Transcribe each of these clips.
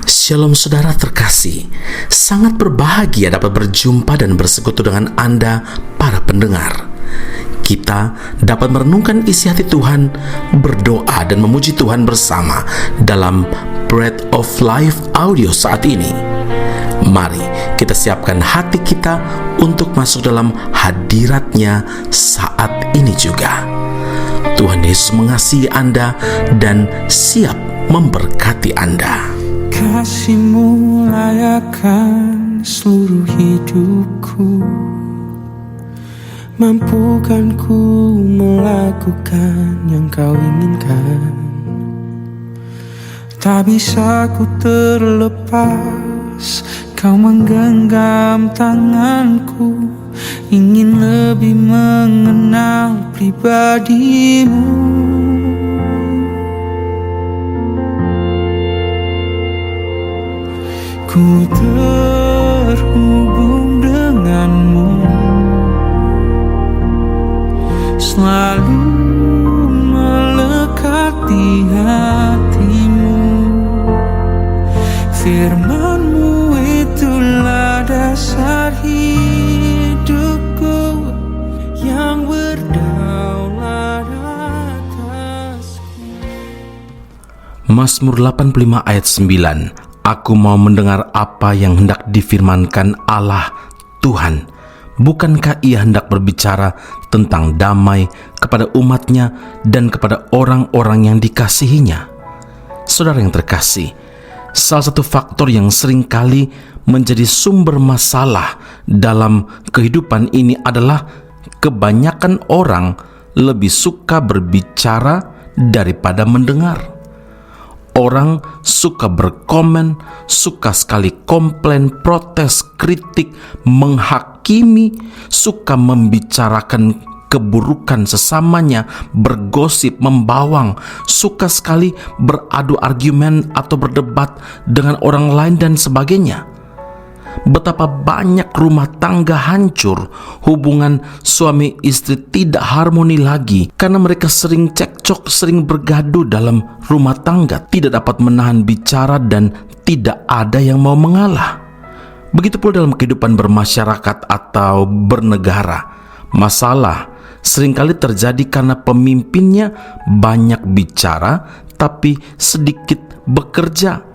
Shalom saudara terkasih, sangat berbahagia dapat berjumpa dan bersekutu dengan Anda para pendengar. Kita dapat merenungkan isi hati Tuhan, berdoa dan memuji Tuhan bersama dalam Bread of Life audio saat ini. Mari kita siapkan hati kita untuk masuk dalam hadirat-Nya saat ini juga. Tuhan Yesus mengasihi Anda dan siap memberkati Anda. Kasih-Mu layakan seluruh hidupku, mampukan ku melakukan yang Kau inginkan. Tak bisa ku terlepas, Kau menggenggam tanganku, ingin lebih mengenal pribadi-Mu. Ku terhubung denganmu, selalu melekat di hatimu. Firman-Mu itulah dasar hidupku yang berdaulat atasku. Mazmur 85 ayat 9. Aku mau mendengar apa yang hendak difirmankan Allah Tuhan. Bukankah Ia hendak berbicara tentang damai kepada umat-Nya dan kepada orang-orang yang dikasihi-Nya? Saudara yang terkasih, salah satu faktor yang seringkali menjadi sumber masalah dalam kehidupan ini adalah kebanyakan orang lebih suka berbicara daripada mendengar. Orang suka berkomen, suka sekali komplain, protes, kritik, menghakimi, suka membicarakan keburukan sesamanya, bergosip, membawang, suka sekali beradu argumen atau berdebat dengan orang lain dan sebagainya. Betapa banyak rumah tangga hancur, hubungan suami istri tidak harmoni lagi karena mereka sering cekcok, sering bergaduh dalam rumah tangga, tidak dapat menahan bicara dan tidak ada yang mau mengalah. Begitu pula dalam kehidupan bermasyarakat atau bernegara. Masalah seringkali terjadi karena pemimpinnya banyak bicara tapi sedikit bekerja,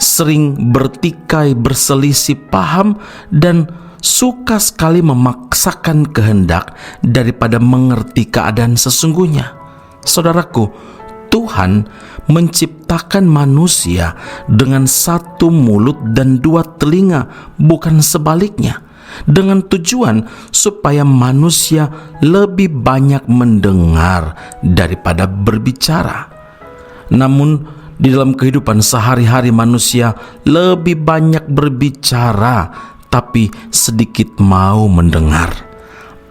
sering bertikai, berselisih paham, dan suka sekali memaksakan kehendak daripada mengerti keadaan sesungguhnya. Saudaraku, Tuhan menciptakan manusia dengan satu mulut dan dua telinga, bukan sebaliknya, dengan tujuan supaya manusia lebih banyak mendengar daripada berbicara. Namun di dalam kehidupan sehari-hari manusia lebih banyak berbicara tapi sedikit mau mendengar.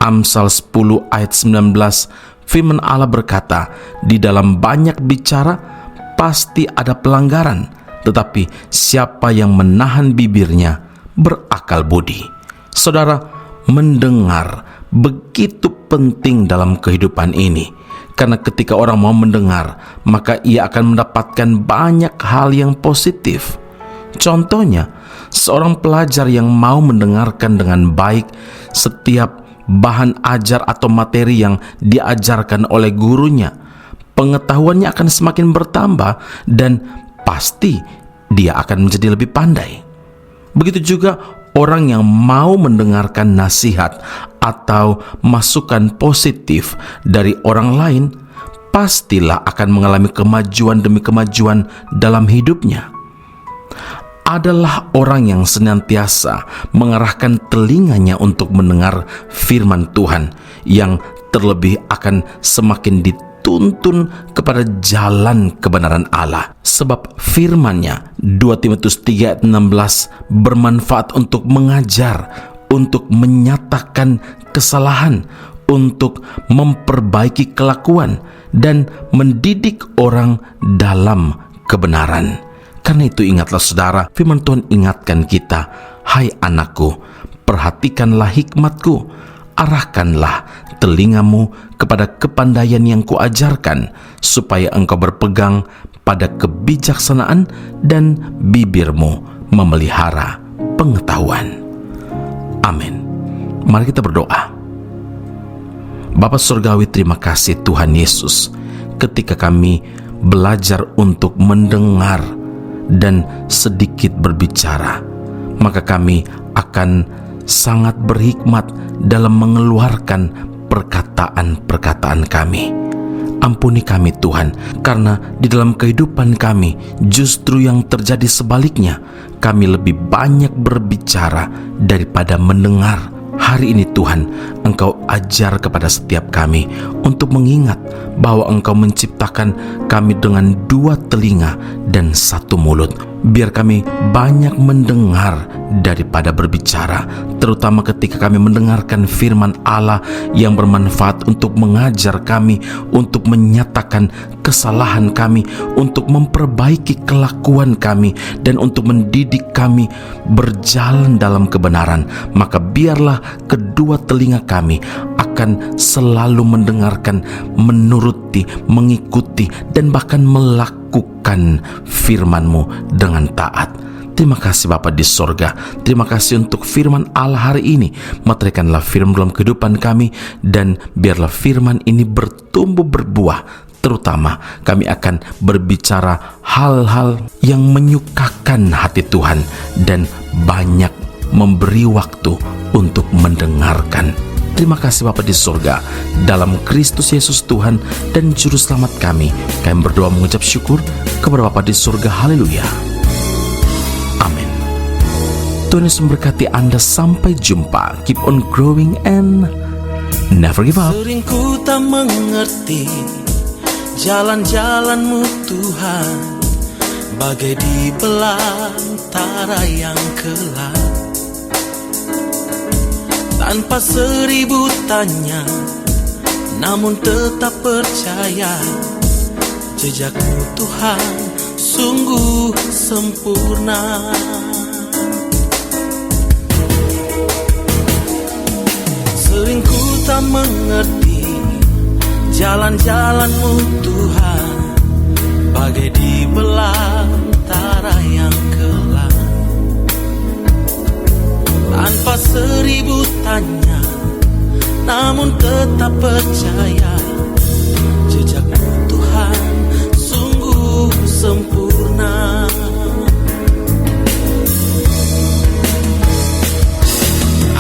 Amsal 10 ayat 19, firman Allah berkata, di dalam banyak bicara pasti ada pelanggaran, tetapi siapa yang menahan bibirnya berakal budi. Saudara, mendengar begitu penting dalam kehidupan ini. Karena ketika orang mau mendengar, maka ia akan mendapatkan banyak hal yang positif. Contohnya, seorang pelajar yang mau mendengarkan dengan baik setiap bahan ajar atau materi yang diajarkan oleh gurunya, pengetahuannya akan semakin bertambah dan pasti dia akan menjadi lebih pandai. Begitu juga orang yang mau mendengarkan nasihat atau masukan positif dari orang lain, pastilah akan mengalami kemajuan demi kemajuan dalam hidupnya. Adalah orang yang senantiasa mengarahkan telinganya untuk mendengar firman Tuhan, yang terlebih akan semakin dituntun kepada jalan kebenaran Allah. Sebab firman-Nya 2 Timotius 3 ayat 16 bermanfaat untuk mengajar, untuk menyatakan kesalahan, untuk memperbaiki kelakuan, dan mendidik orang dalam kebenaran. Karena itu ingatlah saudara, firman Tuhan ingatkan kita, hai anakku, perhatikanlah hikmatku, arahkanlah telingamu kepada kepandaian yang kuajarkan, supaya engkau berpegang pada kebijaksanaan dan bibirmu memelihara pengetahuan. Amin. Mari kita berdoa. Bapa Surgawi, terima kasih Tuhan Yesus, ketika kami belajar untuk mendengar dan sedikit berbicara, maka kami akan sangat berhikmat dalam mengeluarkan perkataan-perkataan kami. Ampuni kami Tuhan, karena di dalam kehidupan kami justru yang terjadi sebaliknya. Kami lebih banyak berbicara daripada mendengar. Hari ini Tuhan, Engkau ajar kepada setiap kami untuk mengingat bahwa Engkau menciptakan kami dengan 2 telinga dan 1 mulut. Biar kami banyak mendengar daripada berbicara, terutama ketika kami mendengarkan firman Allah yang bermanfaat untuk mengajar kami, untuk menyatakan kesalahan kami, untuk memperbaiki kelakuan kami, dan untuk mendidik kami berjalan dalam kebenaran. Maka biarlah kedua telinga kami akan selalu mendengarkan, menuruti, mengikuti, dan bahkan melakukan firman-Mu dengan taat. Terima kasih Bapa di sorga. Terima kasih untuk firman Allah hari ini. Meteraikanlah firman dalam kehidupan kami, dan biarlah firman ini bertumbuh berbuah. Terutama kami akan berbicara hal-hal yang menyukakan hati Tuhan, dan banyak memberi waktu untuk mendengarkan. Terima kasih Bapa di surga, dalam Kristus Yesus Tuhan dan Juru Selamat kami berdoa mengucap syukur kepada Bapa di surga. Haleluya. Amin. Tuhan Yesus memberkati Anda. Sampai jumpa. Keep on growing and never give up. Sering ku tak mengerti jalan-jalan-Mu Tuhan, bagai di belantara yang gelap. Tanpa 1000 tanya, namun tetap percaya, jejak-Mu Tuhan sungguh sempurna. Sering ku tak mengerti jalan-jalan-Mu Tuhan, bagai di belantara yang gelap. Tanpa 1000 tanya, namun tetap percaya, jejak-Mu Tuhan sungguh sempurna.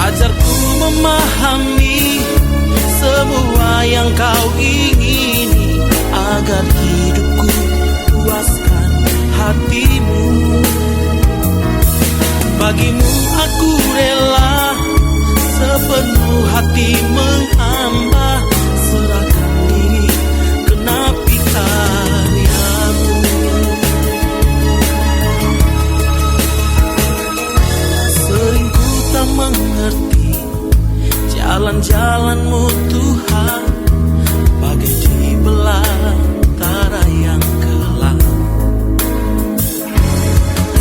Ajarku memahami semua yang Kau ingini, agar hidupku puaskan hati-Mu. Bagi-Mu aku rela sepenuh hati menghamba, serahkan diri genapi karya-Mu. Sering ku tak mengerti jalan-jalan-Mu Tuhan, bagai di belantara yang gelap.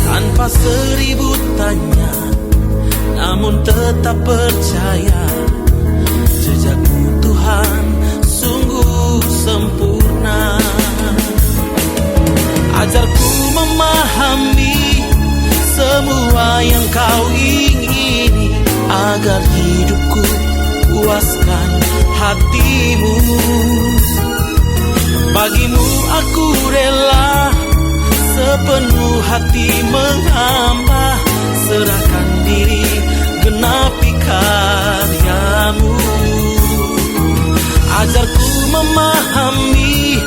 Tanpa 1000 tanya, namun tetap percaya, jejak-Mu Tuhan sungguh sempurna. Ajarku memahami semua yang Kau ingini, agar hidupku puaskan hati-Mu. Bagi-Mu aku rela sepenuh hati menghamba, serahkan diri genapi karya-Mu. Ajarku memahami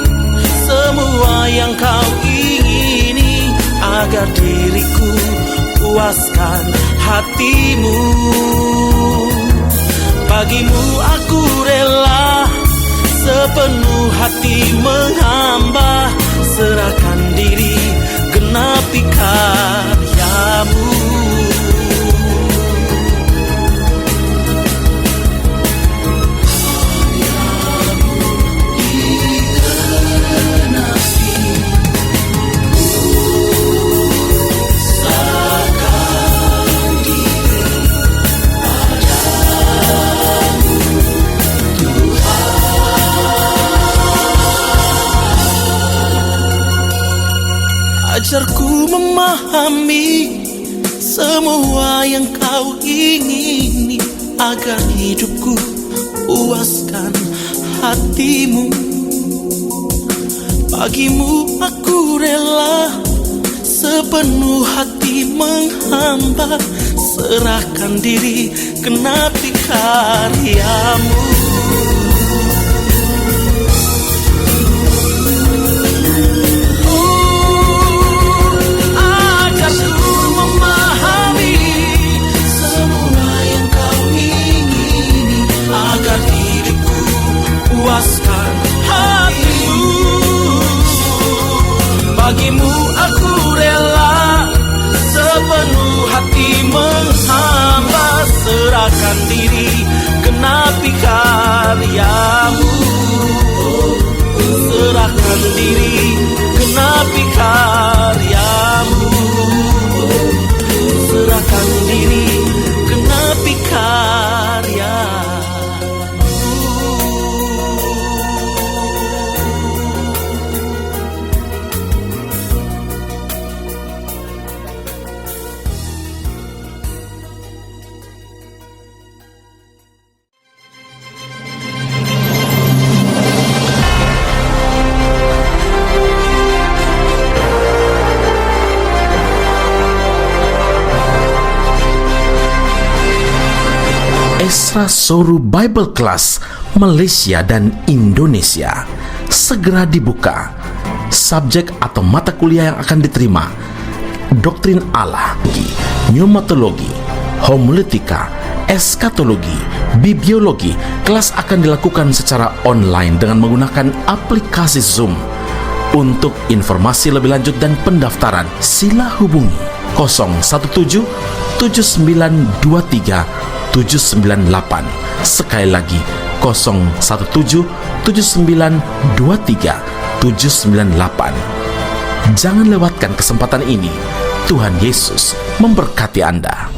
semua yang Kau ingini, agar diriku puaskan hati-Mu. Bagi-Mu aku rela sepenuh hati menghamba, serahkan diri genapi karya-Mu. memahami semua yang kau ingini, agar hidupku puaskan hatimu. Bagimu aku rela sepenuh hati menghamba, serahkan diri genapi karyamu. Ajarku memahami semua yang kau ingini, agar diriku puaskan hatimu. Bagimu aku rela sepenuh hati menghamba, serahkan diri genapi karyamu. Serahkan diri genapi karyamu. Serahkan diri genapi karyamu. Esra Soru Bible Class Malaysia dan Indonesia segera dibuka. Subjek atau mata kuliah yang akan diterima: Doktrin Allah, Pneumatologi, Homiletika, Eskatologi, Bibliologi. Kelas akan dilakukan secara online dengan menggunakan aplikasi Zoom. Untuk informasi lebih lanjut dan pendaftaran, sila hubungi 017 7923 798. Sekali lagi 017 7923 798. Jangan lewatkan kesempatan ini. Tuhan Yesus memberkati Anda.